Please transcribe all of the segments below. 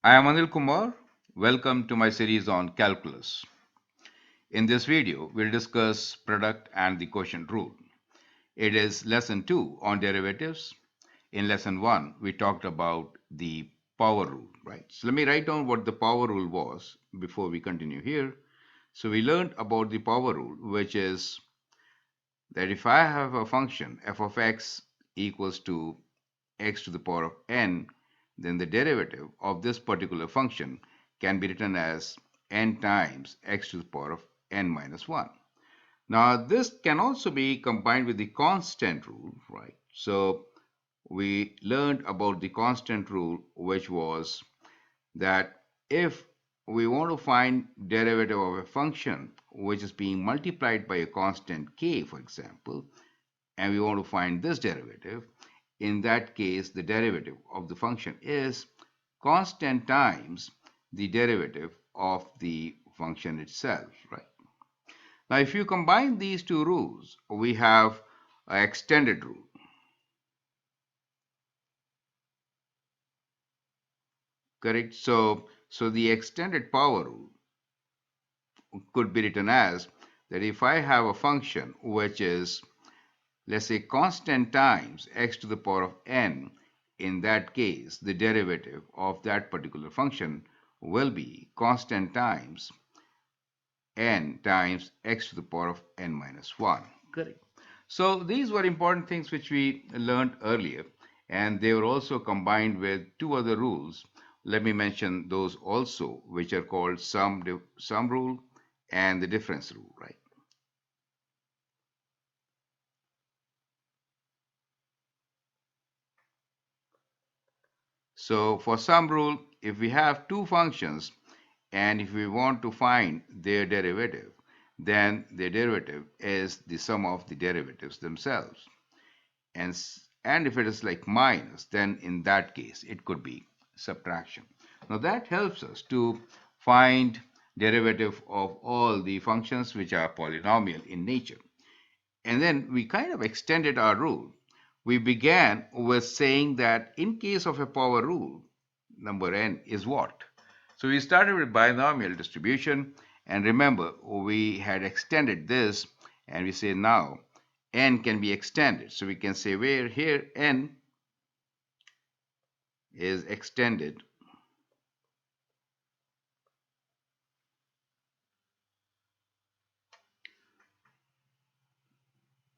I am Anil Kumar. Welcome to my series on calculus. In this video, we'll discuss product and the quotient rule. It is lesson 2 on derivatives. In lesson 1, we talked about the power rule, right? So let me write down what the power rule was before we continue here. So we learned about the power rule, which is that if I have a function f of x equals to x to the power of n, then the derivative of this particular function can be written as n times x to the power of n minus 1. Now, this can also be combined with the constant rule, right? So, we learned about the constant rule, which was that if we want to find derivative of a function which is being multiplied by a constant k, for example, and we want to find this derivative, in that case, the derivative of the function is constant times the derivative of the function itself, right? Now, if you combine these two rules, we have an extended rule. Correct? So the extended power rule could be written as that if I have a function which is, let's say, constant times x to the power of n, in that case, the derivative of that particular function will be constant times n times x to the power of n minus 1. Correct. So these were important things which we learned earlier, and they were also combined with two other rules. Let me mention those also, which are called sum rule and the difference rule, right? So for sum rule, if we have two functions and if we want to find their derivative, then their derivative is the sum of the derivatives themselves. And if it is like minus, then in that case, it could be subtraction. Now that helps us to find derivative of all the functions which are polynomial in nature. And then we kind of extended our rule. We began with saying that in case of a power rule, number n is what? So we started with binomial distribution, and remember, we had extended this, and we say now n can be extended. So we can say where here n is extended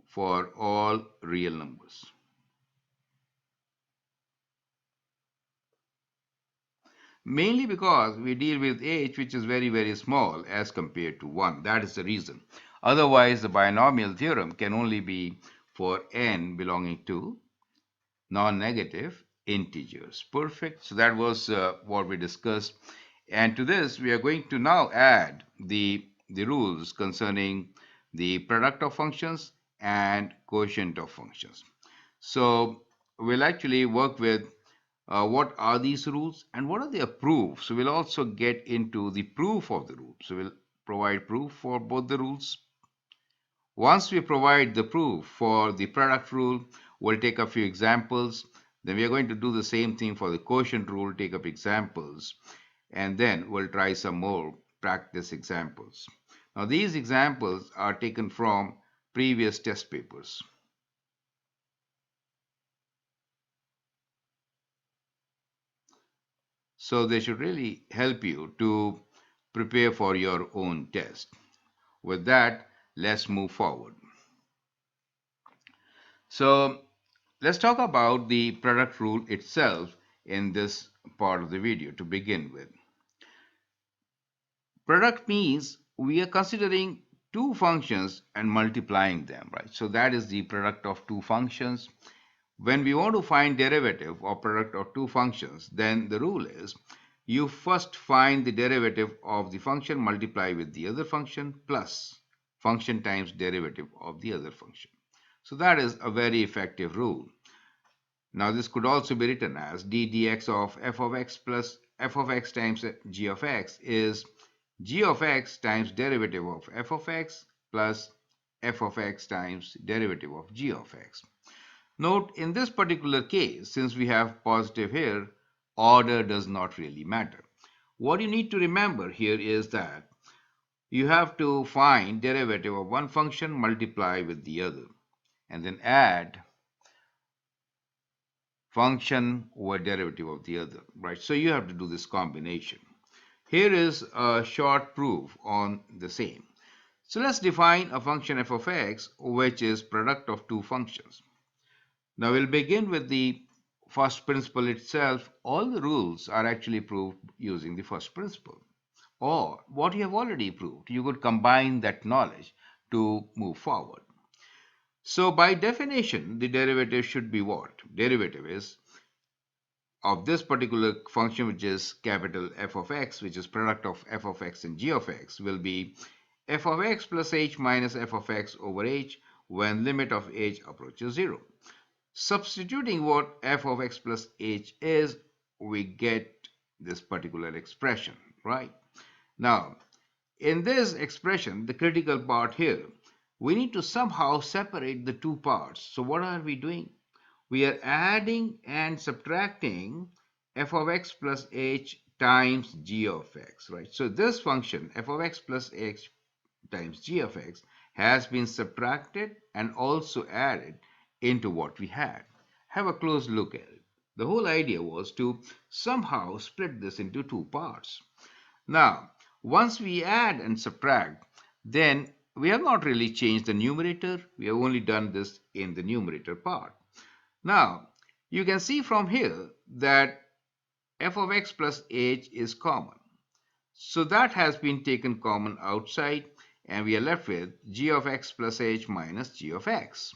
for all real numbers. Mainly because we deal with h which is very, very small as compared to 1. That is the reason. Otherwise, the binomial theorem can only be for n belonging to non-negative integers. Perfect. So that was what we discussed. And to this, we are going to now add the rules concerning the product of functions and quotient of functions. So we'll actually work with what are these rules and what are their proofs. So we'll also get into the proof of the rule. So we'll provide proof for both the rules. Once we provide the proof for the product rule, we'll take a few examples. Then we are going to do the same thing for the quotient rule, take up examples, and then we'll try some more practice examples. Now these examples are taken from previous test papers. So they should really help you to prepare for your own test. With that, let's move forward. So let's talk about the product rule itself in this part of the video to begin with. Product means we are considering two functions and multiplying them, right? So that is the product of two functions. When we want to find derivative or product of two functions, then the rule is you first find the derivative of the function, multiply with the other function, plus function times derivative of the other function. So that is a very effective rule. Now this could also be written as d dx of f of x plus f of x times g of x is g of x times derivative of f of x plus f of x times derivative of g of x. Note, in this particular case, since we have positive here, order does not really matter. What you need to remember here is that you have to find derivative of one function, multiply with the other, and then add function over derivative of the other, right? So you have to do this combination. Here is a short proof on the same. So let's define a function f of x, which is product of two functions. Now we'll begin with the first principle itself. All the rules are actually proved using the first principle. Or what you have already proved, you could combine that knowledge to move forward. So by definition, the derivative should be what? Derivative is of this particular function, which is capital F of x, which is product of f of x and g of x, will be f of x plus h minus f of x over h when limit of h approaches 0. Substituting what f of x plus h is, we get this particular expression, right? Now, in this expression, the critical part here, we need to somehow separate the two parts. So what are we doing? We are adding and subtracting f of x plus h times g of x, right? So this function, f of x plus h times g of x, has been subtracted and also added into what we had. Have a close look at it. The whole idea was to somehow split this into two parts. Now, once we add and subtract, then we have not really changed the numerator. We have only done this in the numerator part. Now, you can see from here that f of x plus h is common. So that has been taken common outside, and we are left with g of x plus h minus g of x.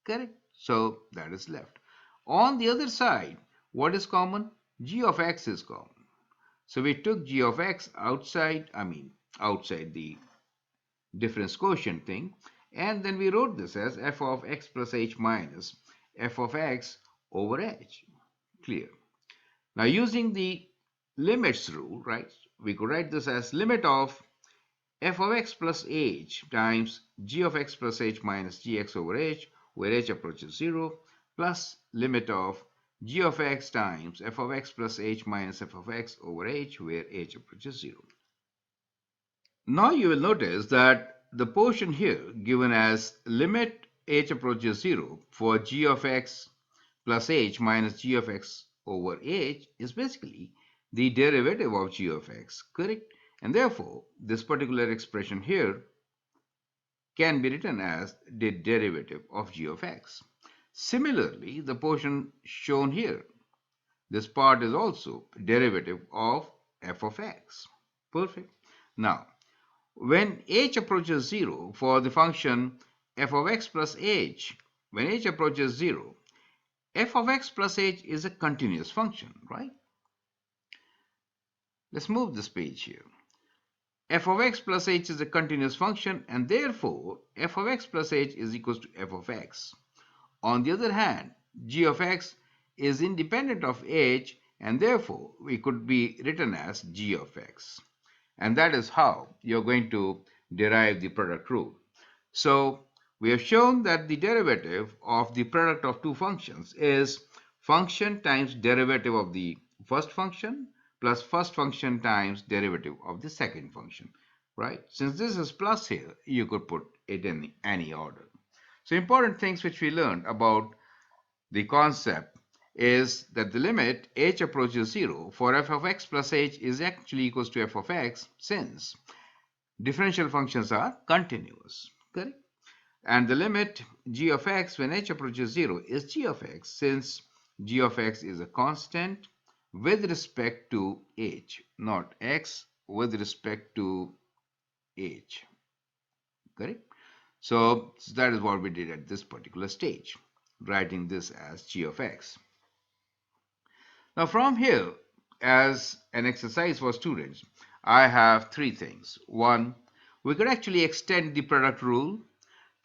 Correct? So that is left. On the other side, what is common? G of x is common. So we took g of x outside the difference quotient thing, and then we wrote this as f of x plus h minus f of x over h. Clear? Now using the limits rule, right, we could write this as limit of f of x plus h times g of x plus h minus gx over h, where h approaches 0, plus limit of g of x times f of x plus h minus f of x over h, where h approaches 0. Now you will notice that the portion here given as limit h approaches 0 for g of x plus h minus g of x over h is basically the derivative of g of x, correct? And therefore, this particular expression here can be written as the derivative of g of x. Similarly, the portion shown here, this part is also derivative of f of x. Perfect. Now, when h approaches 0 for the function f of x plus h, when h approaches 0, f of x plus h is a continuous function, right? Let's move this page here. F of x plus h is a continuous function, and therefore f of x plus h is equals to f of x. On the other hand, g of x is independent of h, and therefore it could be written as g of x. And that is how you're going to derive the product rule. So we have shown that the derivative of the product of two functions is function times derivative of the first function plus first function times derivative of the second function, right? Since this is plus here, you could put it in any order. So important things which we learned about the concept is that the limit h approaches 0 for f of x plus h is actually equals to f of x, since differential functions are continuous, correct? And the limit g of x when h approaches 0 is g of x, since g of x is a constant with respect to h, not x with respect to h, correct? So that is what we did at this particular stage, writing this as g of x. Now from here, as an exercise for students, I have three things. One, we could actually extend the product rule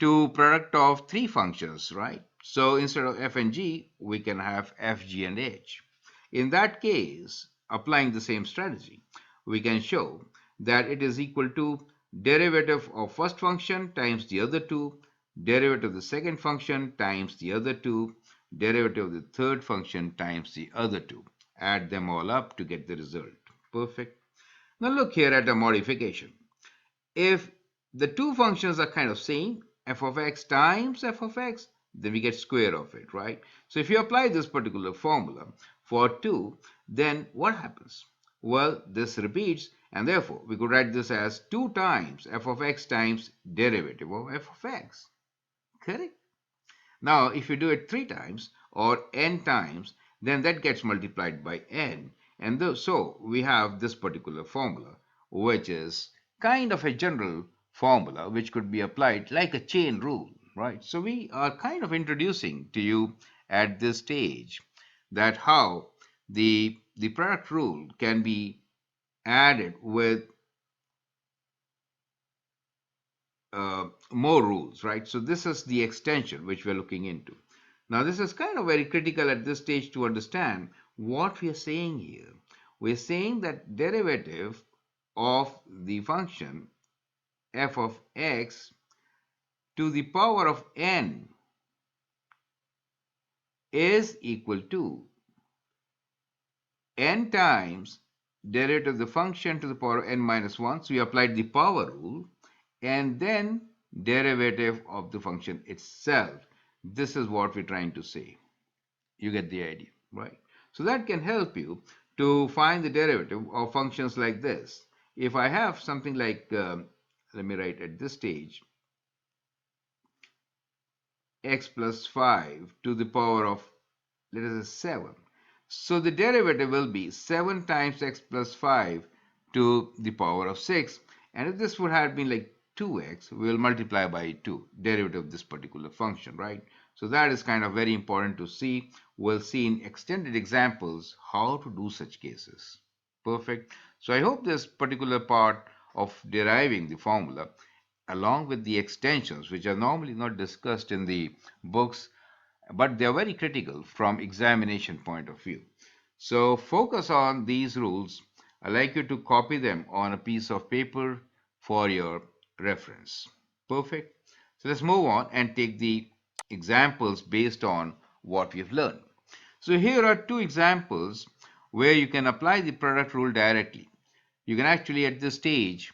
to product of three functions, right? So instead of f and g, we can have f, g, and h. In that case, applying the same strategy, we can show that it is equal to derivative of first function times the other two, derivative of the second function times the other two, derivative of the third function times the other two. add them all up to get the result. Perfect. Now look here at a modification. If the two functions are kind of same, f of x times f of x, then we get square of it, right? So if you apply this particular formula for 2, then what happens? Well, this repeats, and therefore we could write this as 2 times f of x times derivative of f of x. Correct? Now, if you do it 3 times or n times, then that gets multiplied by n. And so we have this particular formula, which is kind of a general formula which could be applied like a chain rule, right? So we are kind of introducing to you at this stage that how the product rule can be added with more rules, right? So this is the extension which we're looking into. Now, this is kind of very critical at this stage to understand what we are saying here. We're saying that derivative of the function f of x to the power of n is equal to n times derivative of the function to the power of n minus 1. So we applied the power rule, and then derivative of the function itself. This is what we're trying to say. You get the idea, right? So that can help you to find the derivative of functions like this. If I have something like, let me write at this stage, x plus 5 to the power of, let us say, 7. So the derivative will be 7 times x plus 5 to the power of 6. And if this would have been like 2x, we will multiply by 2, derivative of this particular function, right? So that is kind of very important to see. We'll see in extended examples how to do such cases. Perfect. So I hope this particular part of deriving the formula along with the extensions, which are normally not discussed in the books, but they are very critical from examination point of view. So focus on these rules. I'd like you to copy them on a piece of paper for your reference. Perfect. So let's move on and take the examples based on what we've learned. So here are two examples where you can apply the product rule directly. You can actually at this stage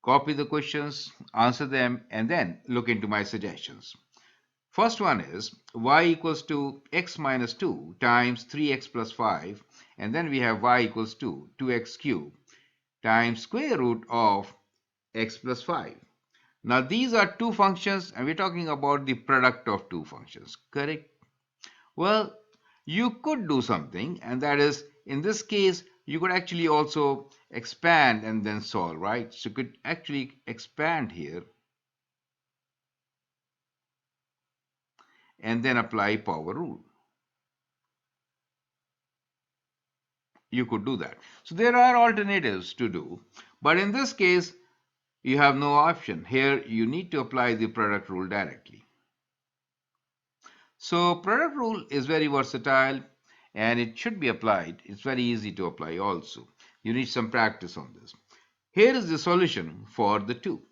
copy the questions, answer them, and then look into my suggestions. First one is y equals to x minus 2 times 3x plus 5, and then we have y equals to 2x cubed times square root of x plus 5. Now these are two functions and we're talking about the product of two functions, correct? Well, you could do something, and that is, in this case, you could actually also expand and then solve, right? So you could actually expand here and then apply power rule. You could do that. So there are alternatives to do, but in this case, you have no option. Here, you need to apply the product rule directly. So product rule is very versatile and it should be applied. It's very easy to apply also. You need some practice on this. Here is the solution for the two.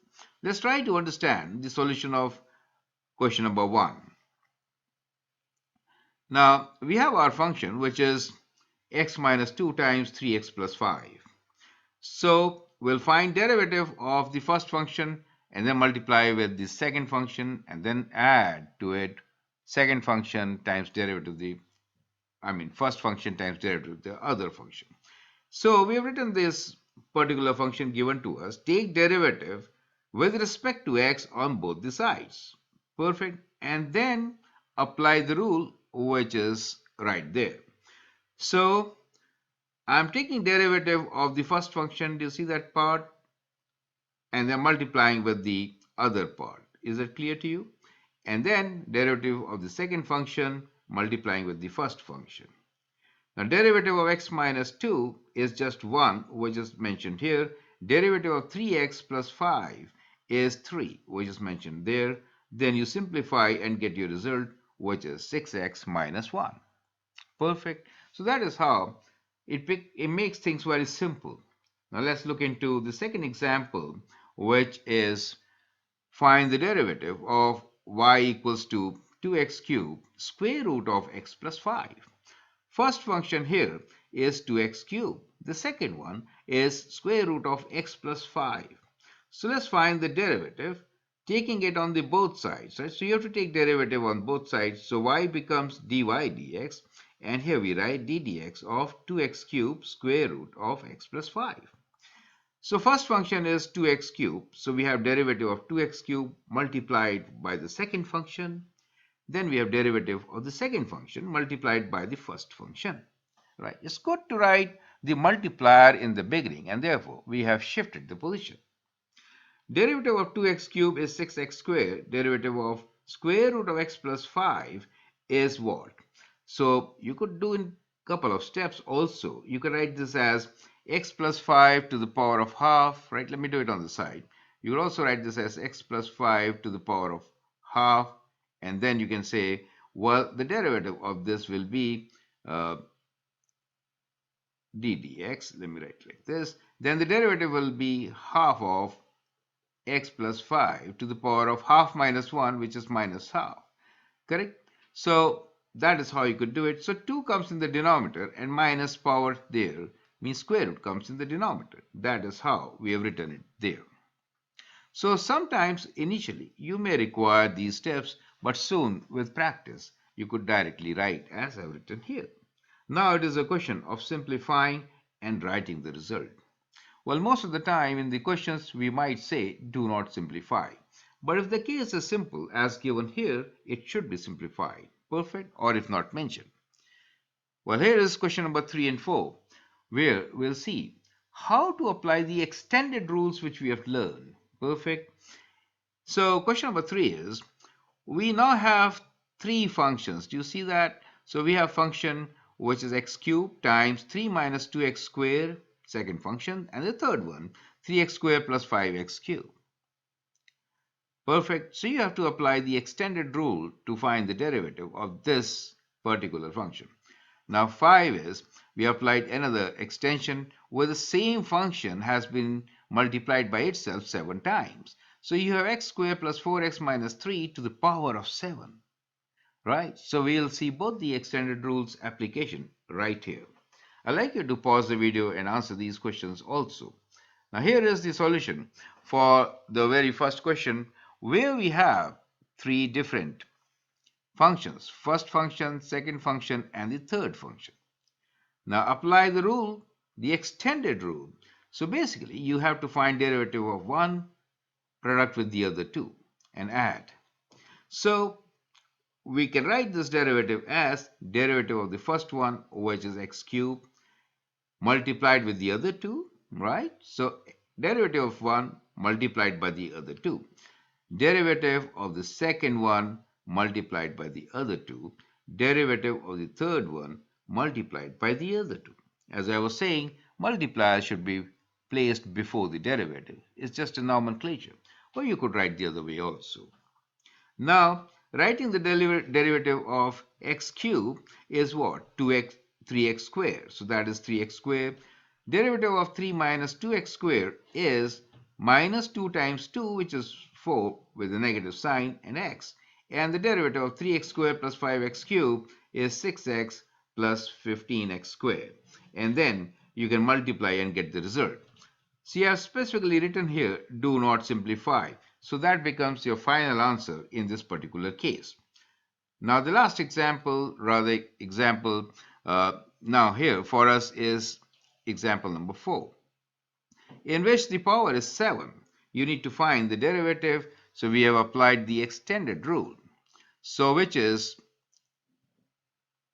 Let's try to understand the solution of question number 1. Now, we have our function which is x minus 2 times 3x plus 5. So we'll find derivative of the first function and then multiply with the second function and then add to it second function times derivative of the, first function times derivative of the other function. So we have written this particular function given to us. Take derivative with respect to x on both the sides. Perfect. And then apply the rule which is right there. So I'm taking derivative of the first function. Do you see that part? And then multiplying with the other part. Is that clear to you? And then derivative of the second function multiplying with the first function. Now derivative of x minus 2 is just 1, which is mentioned here. Derivative of 3x plus 5 is 3, which is mentioned there. Then you simplify and get your result, which is 6x minus 1. Perfect. So that is how it makes things very simple. Now let's look into the second example, which is find the derivative of y equals to 2x cubed square root of x plus 5. First function here is 2x cubed. The second one is square root of x plus 5. So let's find the derivative, taking it on the both sides, right? So you have to take derivative on both sides. So y becomes dy dx, and here we write d dx of 2x cubed square root of x plus 5. So first function is 2x cubed. So we have derivative of 2x cubed multiplied by the second function. Then we have derivative of the second function multiplied by the first function. Right? It's good to write the multiplier in the beginning, and therefore we have shifted the position. Derivative of 2x cubed is 6x squared. Derivative of square root of x plus 5 is what? So you could do in a couple of steps also. You could write this as x plus 5 to the power of half, right? Let me do it on the side. You could also write this as x plus 5 to the power of half, and then you can say, well, the derivative of this will be d dx. Let me write like this. Then the derivative will be half of x plus 5 to the power of half minus 1, which is minus half. Correct? So that is how you could do it. So 2 comes in the denominator, and minus power there means square root comes in the denominator. That is how we have written it there. So sometimes initially you may require these steps, but soon with practice you could directly write as I have written here. Now it is a question of simplifying and writing the result. Well, most of the time in the questions we might say do not simplify. But if the case is simple as given here, it should be simplified, perfect, or if not mentioned. Well, here is question number 3 and 4, where we'll see how to apply the extended rules which we have learned. Perfect. So question number 3 is, we now have three functions. Do you see that? So we have function which is x cubed times 3 minus 2x squared, second function, and the third one, 3x squared plus 5x cubed. Perfect. So you have to apply the extended rule to find the derivative of this particular function. Now 5 is, we applied another extension where the same function has been multiplied by itself 7 times. So you have x squared plus 4x minus 3 to the power of 7. Right? So we'll see both the extended rules application right here. I'd like you to pause the video and answer these questions also. Now here is the solution for the very first question, where we have three different functions. First function, second function, and the third function. Now apply the rule, the extended rule. So basically you have to find derivative of one, product with the other two, and add. So we can write this derivative as derivative of the first one, which is x cubed, multiplied with the other two, right? So derivative of one multiplied by the other two. Derivative of the second one multiplied by the other two. Derivative of the third one multiplied by the other two. As I was saying, multiplier should be placed before the derivative. It's just a nomenclature. Or you could write the other way also. Now, writing the derivative of x cubed is what? 2x, 3x squared. So that is 3x squared. Derivative of 3 minus 2x squared is minus 2 times 2, which is 4 with a negative sign, and x. And the derivative of 3x squared plus 5x cubed is 6x plus 15x squared. And then you can multiply and get the result. See, I have specifically written here, do not simplify. So that becomes your final answer in this particular case. Now the last example, now here for us is example number 4, in which the power is 7. You need to find the derivative. So we have applied the extended rule. So which is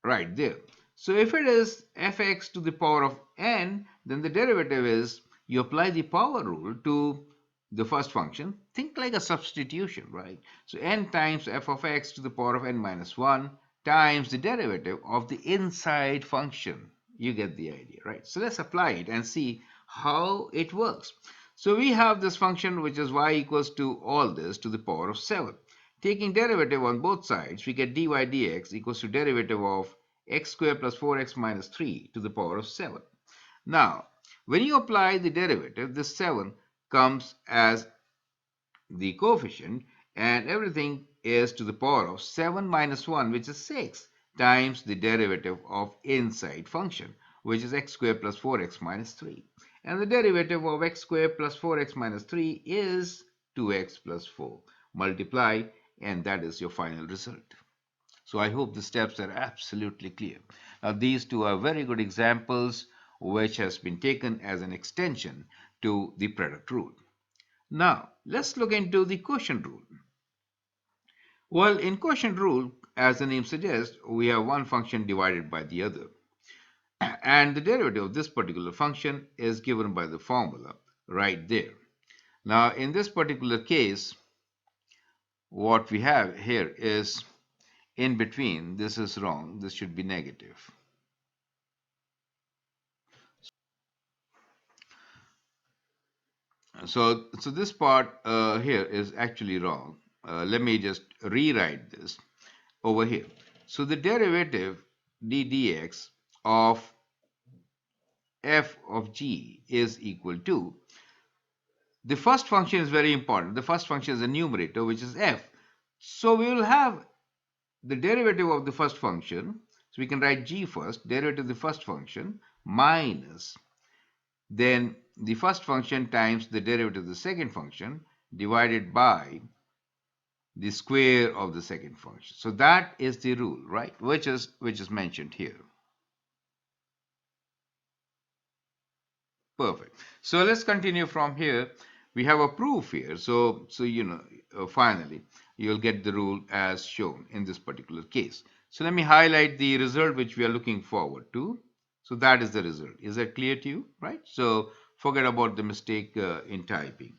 right there. So if it is fx to the power of n, then the derivative is, you apply the power rule to the first function. Think like a substitution, right? So n times f of x to the power of n minus 1 times the derivative of the inside function. You get the idea, right? So let's apply it and see how it works. So we have this function which is y equals to all this to the power of 7. Taking derivative on both sides, we get dy dx equals to derivative of x squared plus 4x minus 3 to the power of 7. Now, when you apply the derivative, this 7 comes as the coefficient, and everything is to the power of 7 minus 1, which is 6. times the derivative of inside function, which is x squared plus 4x minus 3. And the derivative of x squared plus 4x minus 3 is 2x plus 4. Multiply, and that is your final result. So I hope the steps are absolutely clear. Now these two are very good examples which has been taken as an extension to the product rule. Now let's look into the quotient rule. Well, in quotient rule, as the name suggests, we have one function divided by the other. And the derivative of this particular function is given by the formula right there. Now in this particular case, what we have here is in between. This is wrong. This should be negative. So this part here is actually wrong. Let me just rewrite this over here. So the derivative d dx of f of g is equal to, the first function is very important. The first function is a numerator, which is f. So we will have the derivative of the first function. So we can write g first, derivative of the first function, minus then the first function times the derivative of the second function divided by the square of the second function. So that is the rule, right? Which is mentioned here. Perfect. So let's continue from here. We have a proof here. Finally, you'll get the rule as shown in this particular case. So let me highlight the result which we are looking forward to. So that is the result. Is that clear to you, right? So forget about the mistake in typing.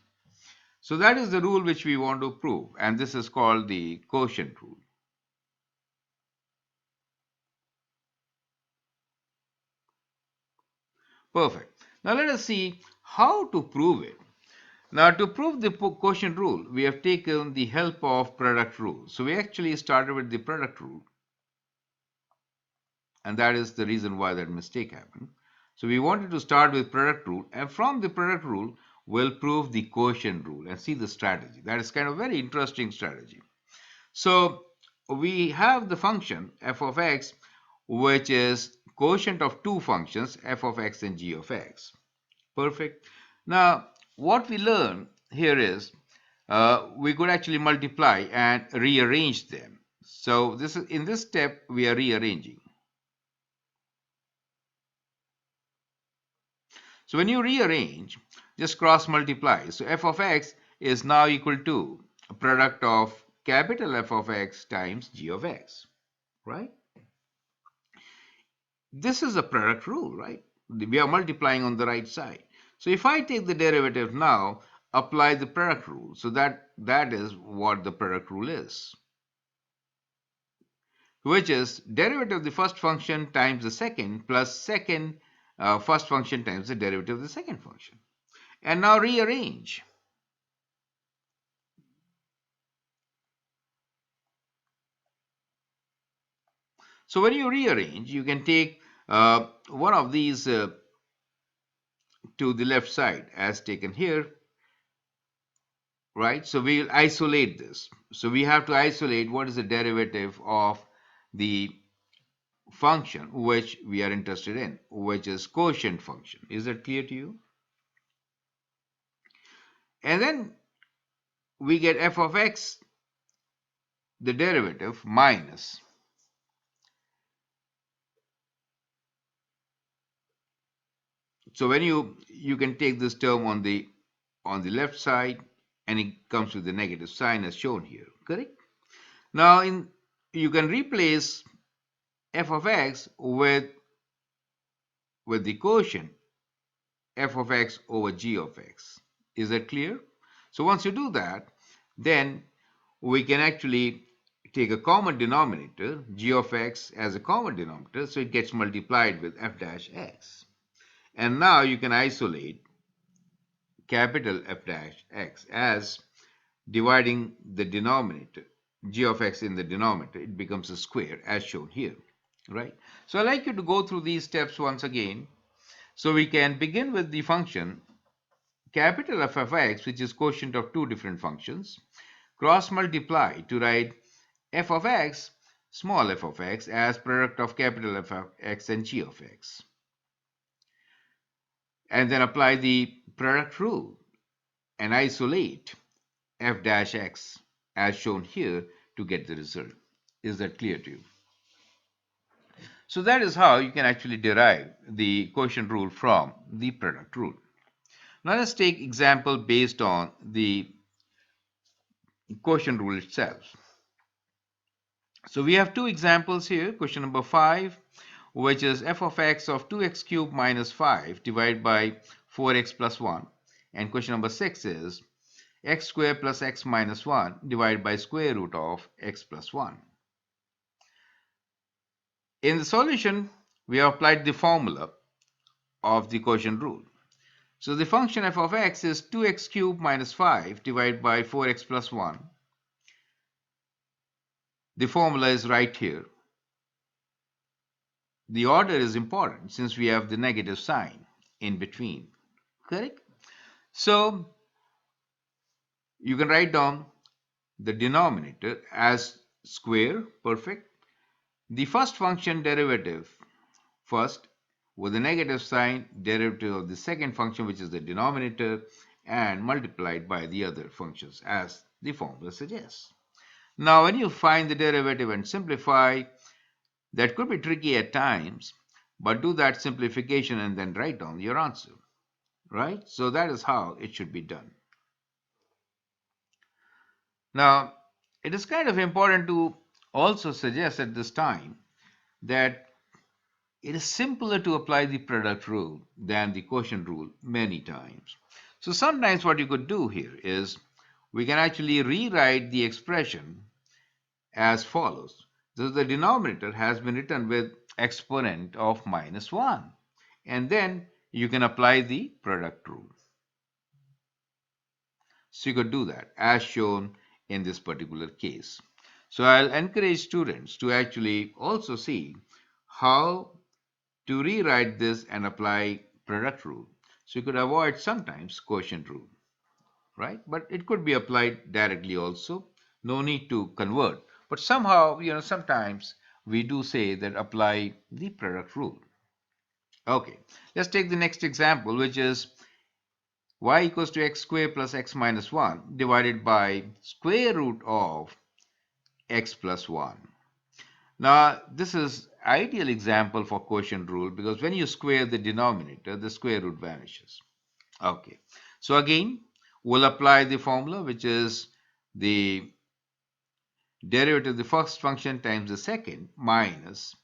So that is the rule which we want to prove, and this is called the quotient rule. Perfect. Now let us see how to prove it. Now to prove the quotient rule, we have taken the help of product rule. So we actually started with the product rule, and that is the reason why that mistake happened. So we wanted to start with product rule, and from the product rule, we'll prove the quotient rule and see the strategy. That is kind of very interesting strategy. So we have the function f of x, which is quotient of two functions, f of x and g of x. Perfect. Now, what we learn here is we could actually multiply and rearrange them. So this is, in this step, we are rearranging. So when you rearrange, just cross multiply. So f of x is now equal to a product of capital F of x times g of x, right? This is a product rule, right? We are multiplying on the right side. So if I take the derivative now, apply the product rule. So that is what the product rule is, which is derivative of the first function times the second plus second first function times the derivative of the second function. And now rearrange. So when you rearrange, you can take one of these to the left side as taken here, right? So we'll isolate this. So we have to isolate what is the derivative of the function which we are interested in, which is quotient function. Is that clear to you? And then we get f of x, the derivative, minus. So when you can take this term on the left side, and it comes with the negative sign as shown here, correct? Now you can replace f of x with the quotient f of x over g of x. Is that clear? So once you do that, then we can actually take a common denominator, g of x, as a common denominator, so it gets multiplied with f dash x. And now you can isolate capital F dash x as dividing the denominator, g of x in the denominator, it becomes a square as shown here, right? So I'd like you to go through these steps once again. So we can begin with the function capital F of x, which is quotient of two different functions, cross multiply to write f of x small f of x as product of capital F of x and g of x. And then apply the product rule and isolate f dash x as shown here to get the result. Is that clear to you? So that is how you can actually derive the quotient rule from the product rule. Now let's take example based on the quotient rule itself. So we have two examples here. Question number 5, which is f of x of 2x cubed minus 5 divided by 4x plus 1. And question number 6 is x squared plus x minus 1 divided by square root of x plus 1. In the solution, we have applied the formula of the quotient rule. So the function f of x is 2x cubed minus 5 divided by 4x plus 1. The formula is right here. The order is important since we have the negative sign in between. Correct? So you can write down the denominator as square, perfect. The first function derivative first with the negative sign, derivative of the second function, which is the denominator, and multiplied by the other functions as the formula suggests. Now when you find the derivative and simplify, that could be tricky at times, but do that simplification and then write down your answer, right? So that is how it should be done. Now, it is kind of important to also suggest at this time that it is simpler to apply the product rule than the quotient rule many times. So sometimes what you could do here is we can actually rewrite the expression as follows. So the denominator has been written with exponent of minus 1. And then you can apply the product rule. So you could do that as shown in this particular case. So I'll encourage students to actually also see how to rewrite this and apply product rule. So you could avoid sometimes quotient rule, right? But it could be applied directly also. No need to convert. But somehow, sometimes we do say that apply the product rule. Okay, let's take the next example, which is y equals to x squared plus x minus 1 divided by square root of x plus 1. Now, this is ideal example for quotient rule because when you square the denominator, the square root vanishes. Okay, so again, we'll apply the formula, which is the derivative of the first function times the second minus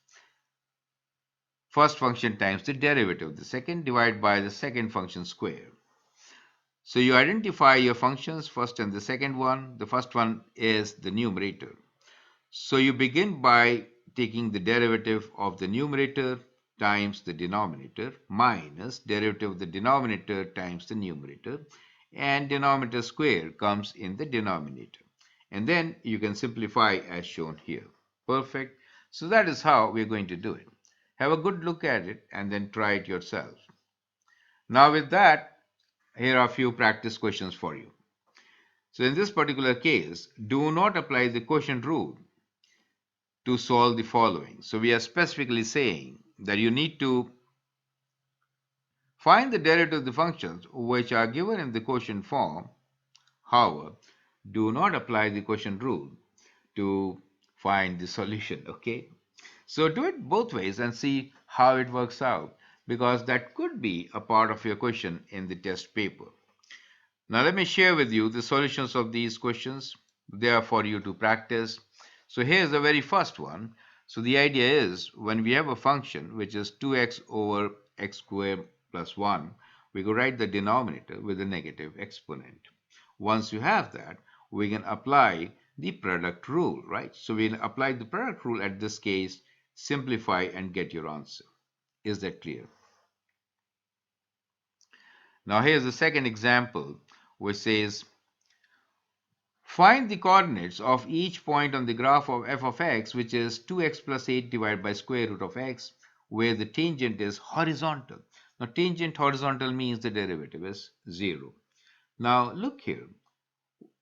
first function times the derivative of the second divided by the second function square. So you identify your functions, first and the second one. The first one is the numerator. So you begin by taking the derivative of the numerator times the denominator minus derivative of the denominator times the numerator, and denominator square comes in the denominator. And then you can simplify as shown here. Perfect. So that is how we're going to do it. Have a good look at it and then try it yourself. Now with that, here are a few practice questions for you. So in this particular case, do not apply the quotient rule to solve the following. So we are specifically saying that you need to find the derivative of the functions which are given in the quotient form. However, do not apply the quotient rule to find the solution, okay? So do it both ways and see how it works out, because that could be a part of your question in the test paper. Now let me share with you the solutions of these questions. They are for you to practice. So here's the very first one. So the idea is when we have a function which is 2x over x squared plus 1, we could write the denominator with a negative exponent. Once you have that, we can apply the product rule, right? So we'll apply the product rule at this case, simplify and get your answer. Is that clear? Now here's the second example, which says find the coordinates of each point on the graph of f of x, which is 2x plus 8 divided by square root of x, where the tangent is horizontal. Now tangent horizontal means the derivative is 0. Now look here.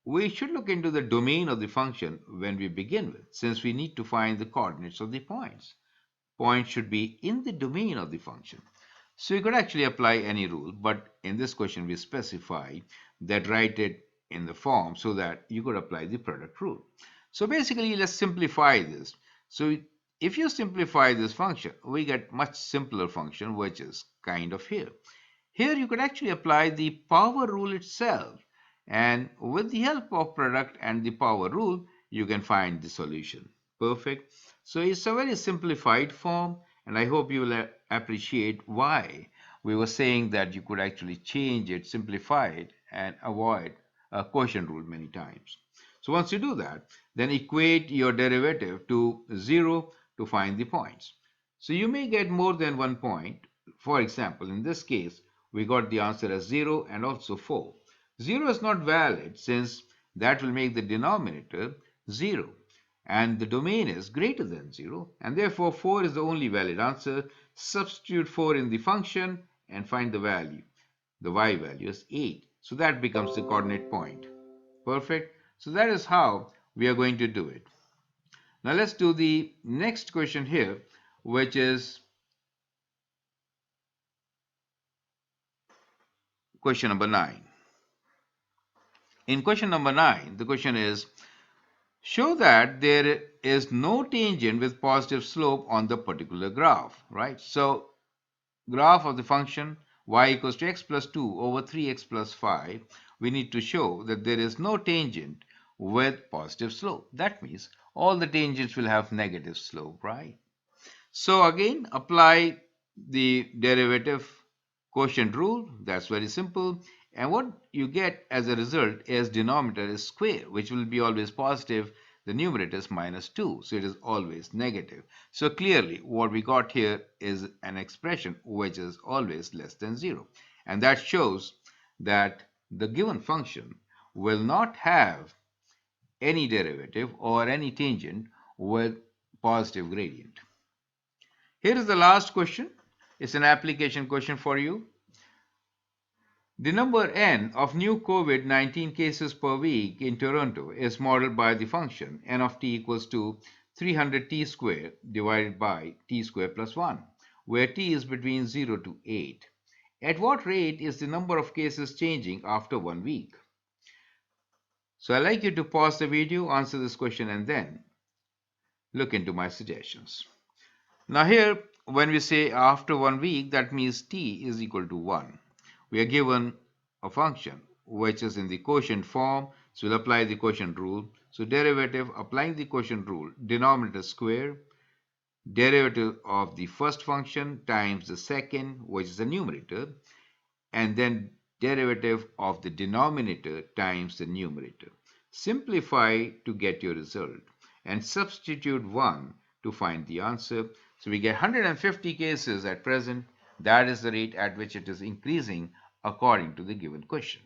we should look into the domain of the function when we begin with, since we need to find the coordinates of the points. Points should be in the domain of the function. So you could actually apply any rule, but in this question we specify that write it in the form so that you could apply the product rule. So basically, let's simplify this. So if you simplify this function, we get much simpler function, which is kind of here. Here you could actually apply the power rule itself, and with the help of product and the power rule, you can find the solution. Perfect. So it's a very simplified form, and I hope you will appreciate why we were saying that you could actually change it, simplify it, and avoid a quotient rule many times. So once you do that, then equate your derivative to 0 to find the points. So you may get more than 1 point. For example, in this case, we got the answer as 0 and also 4. 0 is not valid since that will make the denominator 0 and the domain is greater than 0, and therefore 4 is the only valid answer. Substitute 4 in the function and find the value. The y value is 8. So that becomes the coordinate point. Perfect. So that is how we are going to do it. Now let's do the next question here, which is question number 9. In question number 9, the question is, show that there is no tangent with positive slope on the particular graph, right? So graph of the function y equals to x plus 2 over 3x plus 5, we need to show that there is no tangent with positive slope. That means all the tangents will have negative slope, right? So again, apply the derivative quotient rule. That's very simple. And what you get as a result is denominator is square, which will be always positive. The numerator is minus 2, so it is always negative. So clearly, what we got here is an expression which is always less than 0. And that shows that the given function will not have any derivative or any tangent with positive gradient. Here is the last question. It's an application question for you. The number n of new COVID-19 cases per week in Toronto is modeled by the function n of t equals to 300 t squared divided by t squared plus 1, where t is between 0 to 8. At what rate is the number of cases changing after 1 week? So I'd like you to pause the video, answer this question, and then look into my suggestions. Now here, when we say after 1 week, that means t is equal to 1. We are given a function which is in the quotient form, so we'll apply the quotient rule. So derivative, applying the quotient rule, denominator square, derivative of the first function times the second, which is the numerator, and then derivative of the denominator times the numerator. Simplify to get your result and substitute 1 to find the answer. So we get 150 cases at present. That is the rate at which it is increasing according to the given question.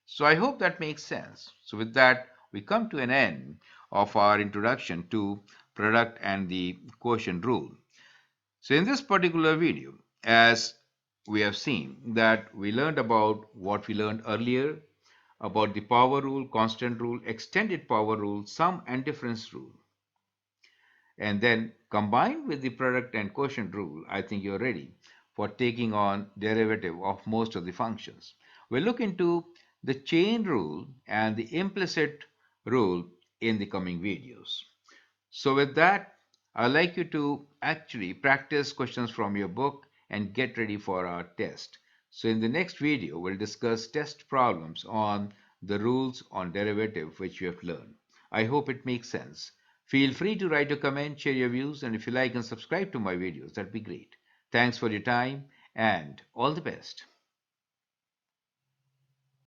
So I hope that makes sense. So with that, we come to an end of our introduction to product and the quotient rule. So in this particular video, as we have seen that we learned about what we learned earlier about the power rule, constant rule, extended power rule, sum and difference rule. And then combined with the product and quotient rule, I think you're ready for taking on derivative of most of the functions. We'll look into the chain rule and the implicit rule in the coming videos. So with that, I'd like you to actually practice questions from your book and get ready for our test. So in the next video, we'll discuss test problems on the rules on derivative which you have learned. I hope it makes sense. Feel free to write a comment, share your views, and if you like and subscribe to my videos, that'd be great. Thanks for your time and all the best.